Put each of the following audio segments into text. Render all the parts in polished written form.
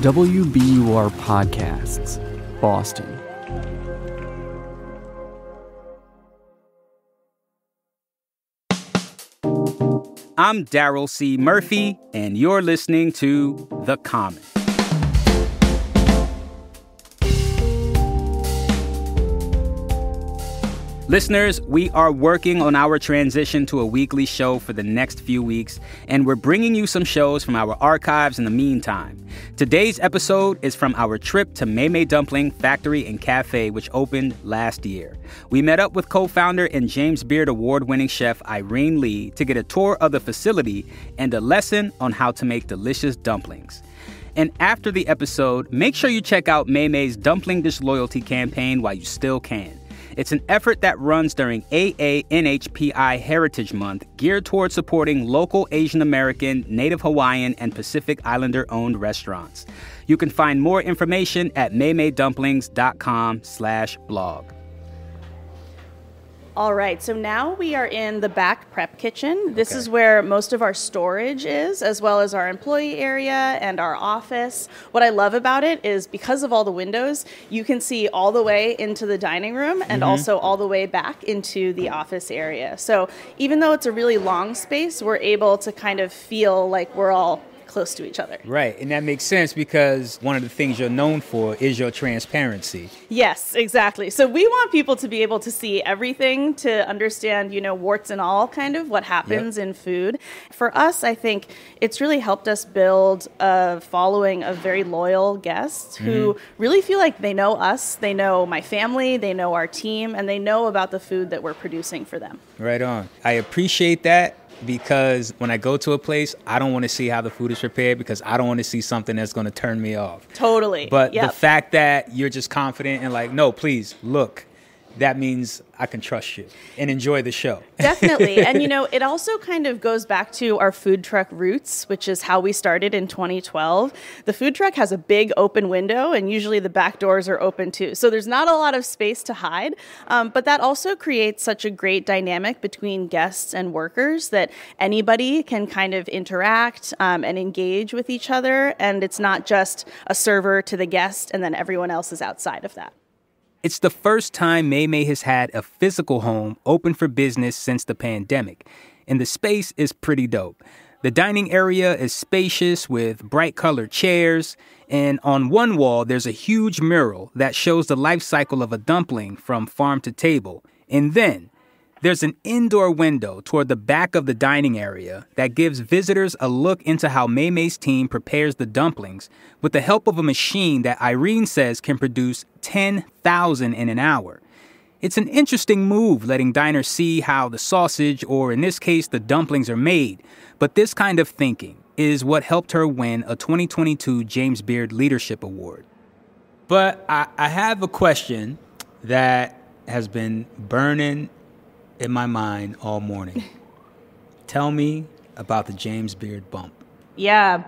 WBUR Podcasts, Boston. I'm Daryl C. Murphy, and you're listening to The Common. Listeners, we are working on our transition to a weekly show for the next few weeks, and we're bringing you some shows from our archives in the meantime. Today's episode is from our trip to Mei Mei Dumpling Factory and Cafe, which opened last year. We met up with co-founder and James Beard Award-winning chef Irene Lee to get a tour of the facility and a lesson on how to make delicious dumplings. And after the episode, make sure you check out Mei Mei's Dumpling Dish Loyalty campaign while you still can. It's an effort that runs during AANHPI Heritage Month, geared towards supporting local Asian American, Native Hawaiian, and Pacific Islander-owned restaurants. You can find more information at meimeidumplings.com/blog. All right, so now we are in the back prep kitchen. This is where most of our storage is, as well as our employee area and our office. What I love about it is because of all the windows, you can see all the way into the dining room and also all the way back into the office area. So even though it's a really long space, we're able to kind of feel like we're all close to each other. Right, and that makes sense because one of the things you're known for is your transparency. Yes, exactly. So we want people to be able to see everything, to understand, warts and all kind of what happens in food. For us, I think it's really helped us build a following of very loyal guests who really feel like they know us, they know my family, they know our team, and they know about the food that we're producing for them. Right on. I appreciate that. Because when I go to a place, I don't want to see how the food is prepared because I don't want to see something that's going to turn me off. Totally. But the fact that you're just confident and like, no, please, look, that means I can trust you and enjoy the show. Definitely. And, it also kind of goes back to our food truck roots, which is how we started in 2012. The food truck has a big open window, and usually the back doors are open too. So there's not a lot of space to hide. But that also creates such a great dynamic between guests and workers that anybody can kind of interact and engage with each other. And it's not just a server to the guest and then everyone else is outside of that. It's the first time Mei Mei has had a physical home open for business since the pandemic, and the space is pretty dope. The dining area is spacious with bright-colored chairs, and on one wall there's a huge mural that shows the life cycle of a dumpling from farm to table. And then there's an indoor window toward the back of the dining area that gives visitors a look into how Mei Mei's team prepares the dumplings with the help of a machine that Irene says can produce 10,000 in an hour. It's an interesting move letting diners see how the sausage, or in this case, the dumplings are made. But this kind of thinking is what helped her win a 2022 James Beard Leadership Award. But I have a question that has been burning in my mind all morning. Tell me about the James Beard bump. Yeah.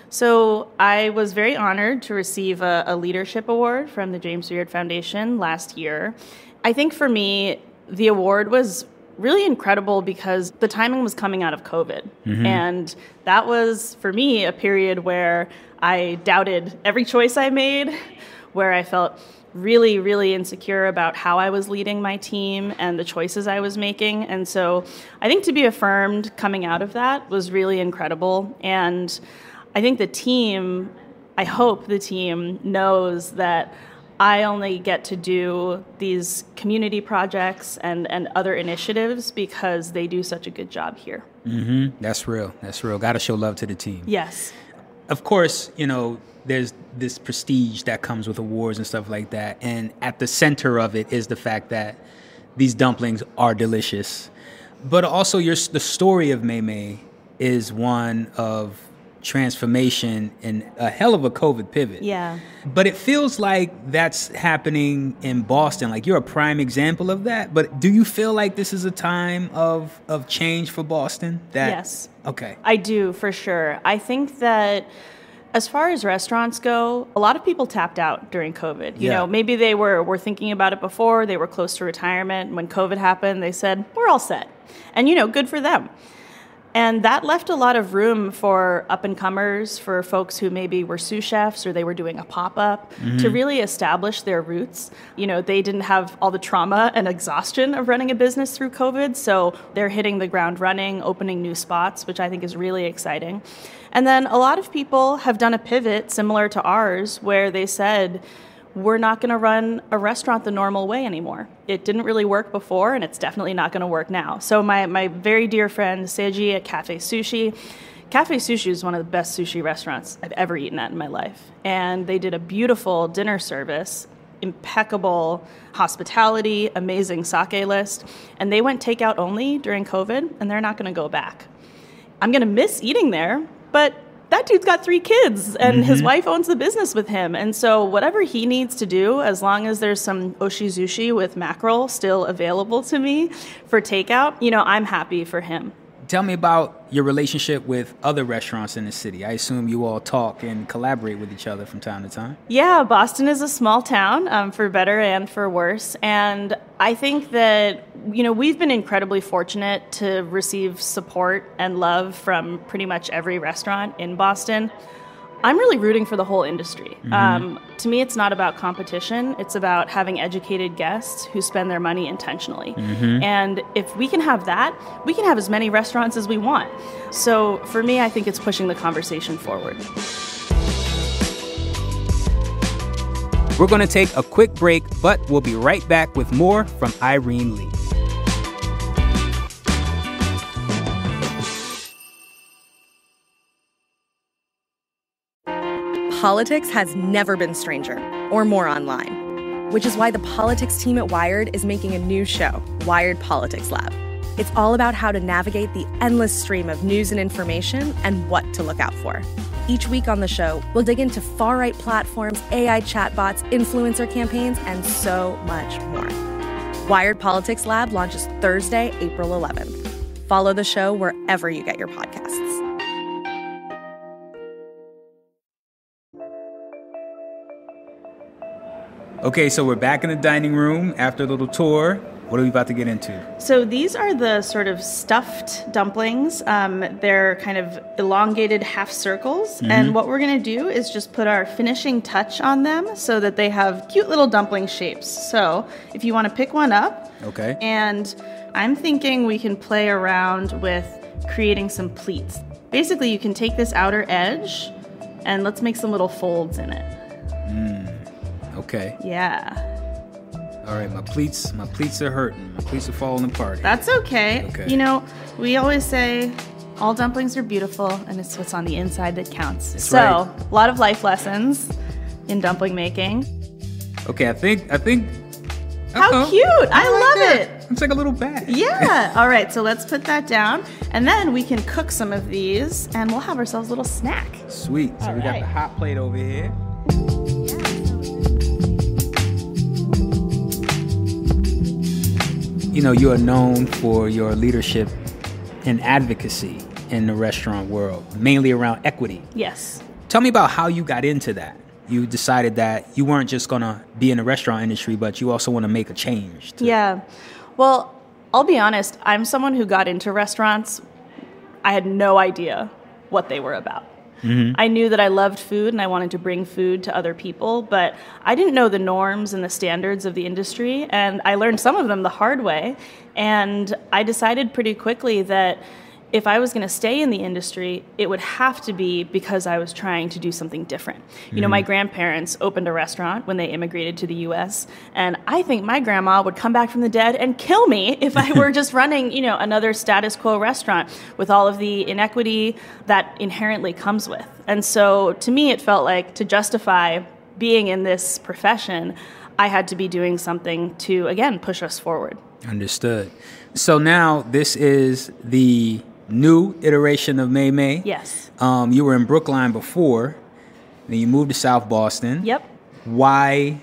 So I was very honored to receive a leadership award from the James Beard Foundation last year. I think for me, the award was really incredible because the timing was coming out of COVID. And that was, for me, a period where I doubted every choice I made, where I felt really, really insecure about how I was leading my team and the choices I was making. And so I think to be affirmed coming out of that was really incredible. And I think I hope the team knows that I only get to do these community projects and other initiatives because they do such a good job here. That's real. Got to show love to the team. Yes. Of course, there's this prestige that comes with awards and stuff like that. And at the center of it is the fact that these dumplings are delicious. But also the story of Mei Mei is one of transformation and a hell of a COVID pivot. Yeah. But it feels like that's happening in Boston. Like you're a prime example of that. But do you feel like this is a time of change for Boston? Yes. Okay. I do, for sure. I think that as far as restaurants go, a lot of people tapped out during COVID. You know, maybe they were thinking about it before, they were close to retirement. When COVID happened, they said, we're all set. And, good for them. And that left a lot of room for up-and-comers, for folks who maybe were sous chefs or they were doing a pop-up to really establish their roots. You know, they didn't have all the trauma and exhaustion of running a business through COVID, so they're hitting the ground running, opening new spots, which I think is really exciting. And then a lot of people have done a pivot similar to ours where they said, we're not going to run a restaurant the normal way anymore. It didn't really work before, and it's definitely not going to work now. So my very dear friend Seiji at Cafe Sushi is one of the best sushi restaurants I've ever eaten at in my life. And they did a beautiful dinner service, impeccable hospitality, amazing sake list. And they went takeout only during COVID, and they're not going to go back. I'm going to miss eating there, but that dude's got 3 kids, and his wife owns the business with him. And so whatever he needs to do, as long as there's some oshizushi with mackerel still available to me for takeout, you know, I'm happy for him. Tell me about your relationship with other restaurants in the city. I assume you all talk and collaborate with each other from time to time. Yeah, Boston is a small town, for better and for worse. And I think that, you know, we've been incredibly fortunate to receive support and love from pretty much every restaurant in Boston. I'm really rooting for the whole industry. To me, it's not about competition. It's about having educated guests who spend their money intentionally. And if we can have that, we can have as many restaurants as we want. So for me, I think it's pushing the conversation forward. We're going to take a quick break, but we'll be right back with more from Irene Lee. Politics has never been stranger or more online, which is why the politics team at Wired is making a new show, Wired Politics Lab. It's all about how to navigate the endless stream of news and information and what to look out for. Each week on the show, we'll dig into far-right platforms, AI chatbots, influencer campaigns, and so much more. Wired Politics Lab launches Thursday, April 11th. Follow the show wherever you get your podcasts. Okay, so we're back in the dining room after a little tour. What are we about to get into? So these are the sort of stuffed dumplings. They're kind of elongated half circles. And what we're going to do is just put our finishing touch on them so that they have cute little dumpling shapes. So if you want to pick one up. Okay. And I'm thinking we can play around with creating some pleats. Basically, you can take this outer edge and let's make some little folds in it. Okay. Yeah. All right, my pleats are hurting. My pleats are falling apart. That's okay. Okay. You know, we always say all dumplings are beautiful, and it's what's on the inside that counts. That's so, right. A lot of life lessons in dumpling making. Okay, I think. How cute! I love it. It's like a little bag. Yeah. All right, so let's put that down, and then we can cook some of these, and we'll have ourselves a little snack. Sweet. So we got the hot plate over here. You know, you are known for your leadership and advocacy in the restaurant world, mainly around equity. Yes. Tell me about how you got into that. You decided that you weren't just going to be in the restaurant industry, but you also want to make a change. Yeah. Well, I'll be honest. I'm someone who got into restaurants. I had no idea what they were about. I knew that I loved food and I wanted to bring food to other people, but I didn't know the norms and the standards of the industry, and I learned some of them the hard way. And I decided pretty quickly that if I was going to stay in the industry, it would have to be because I was trying to do something different. You know, my grandparents opened a restaurant when they immigrated to the U.S., and I think my grandma would come back from the dead and kill me if I were just running, you know, another status quo restaurant with all of the inequity that inherently comes with. And so to me, it felt like to justify being in this profession, I had to be doing something to, again, push us forward. Understood. So now this is the new iteration of Mei Mei. Yes. You were in Brookline before, then you moved to South Boston. Yep. Why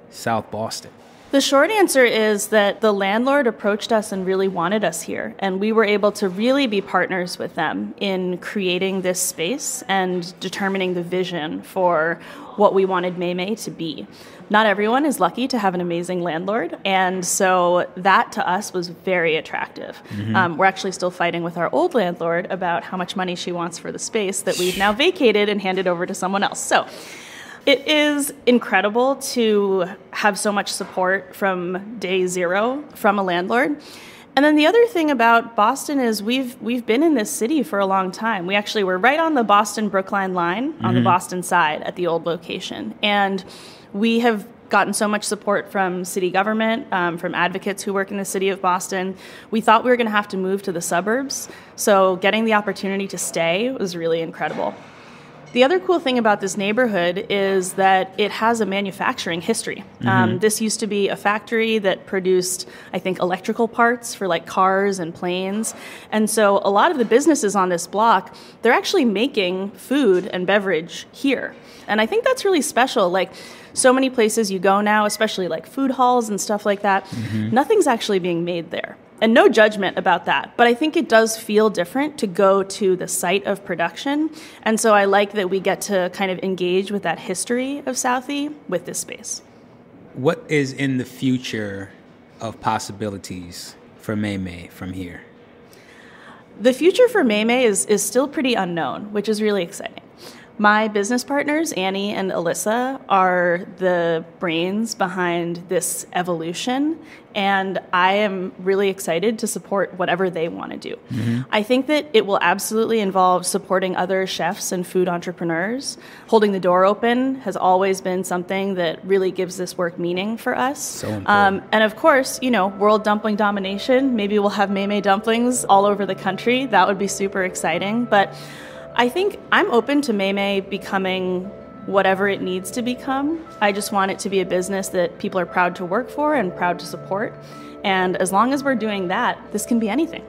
South Boston? The short answer is that the landlord approached us and really wanted us here, and we were able to really be partners with them in creating this space and determining the vision for what we wanted Mei Mei to be. Not everyone is lucky to have an amazing landlord, and so that to us was very attractive. We're actually still fighting with our old landlord about how much money she wants for the space that we've now vacated and handed over to someone else. So it is incredible to have so much support from day zero from a landlord. And then the other thing about Boston is we've been in this city for a long time. We actually were right on the Boston-Brookline line on the Boston side at the old location. And we have gotten so much support from city government, from advocates who work in the city of Boston. We thought we were going to have to move to the suburbs. So getting the opportunity to stay was really incredible. The other cool thing about this neighborhood is that it has a manufacturing history. This used to be a factory that produced, I think, electrical parts for like cars and planes. And so a lot of the businesses on this block, they're actually making food and beverage here. And I think that's really special. Like so many places you go now, especially like food halls and stuff like that, nothing's actually being made there. And no judgment about that, but I think it does feel different to go to the site of production. And so I like that we get to kind of engage with that history of Southie with this space. What is in the future of possibilities for Mei Mei from here? The future for Mei Mei is still pretty unknown, which is really exciting. My business partners, Annie and Alyssa, are the brains behind this evolution, and I am really excited to support whatever they want to do. I think that it will absolutely involve supporting other chefs and food entrepreneurs. Holding the door open has always been something that really gives this work meaning for us. So important. And of course, you know, world dumpling domination. Maybe we'll have Mei Mei dumplings all over the country. That would be super exciting, but I think I'm open to Mei Mei becoming whatever it needs to become. I just want it to be a business that people are proud to work for and proud to support. And as long as we're doing that, this can be anything.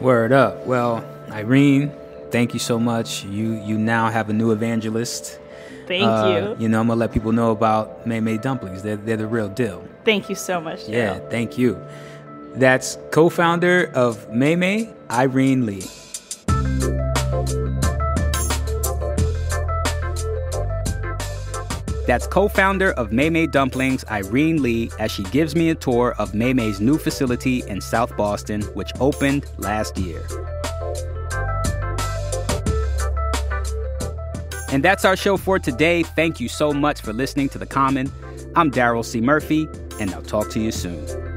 Word up. Well, Irene, thank you so much. You now have a new evangelist. Thank you. You know, I'm going to let people know about Mei Mei dumplings. They're the real deal. Thank you so much, Daryl. Yeah, thank you. That's co-founder of Mei Mei, Irene Lee. That's co-founder of Mei Mei Dumplings, Irene Lee, as she gives me a tour of Mei Mei's new facility in South Boston, which opened last year. And that's our show for today. Thank you so much for listening to The Common. I'm Daryl C. Murphy, and I'll talk to you soon.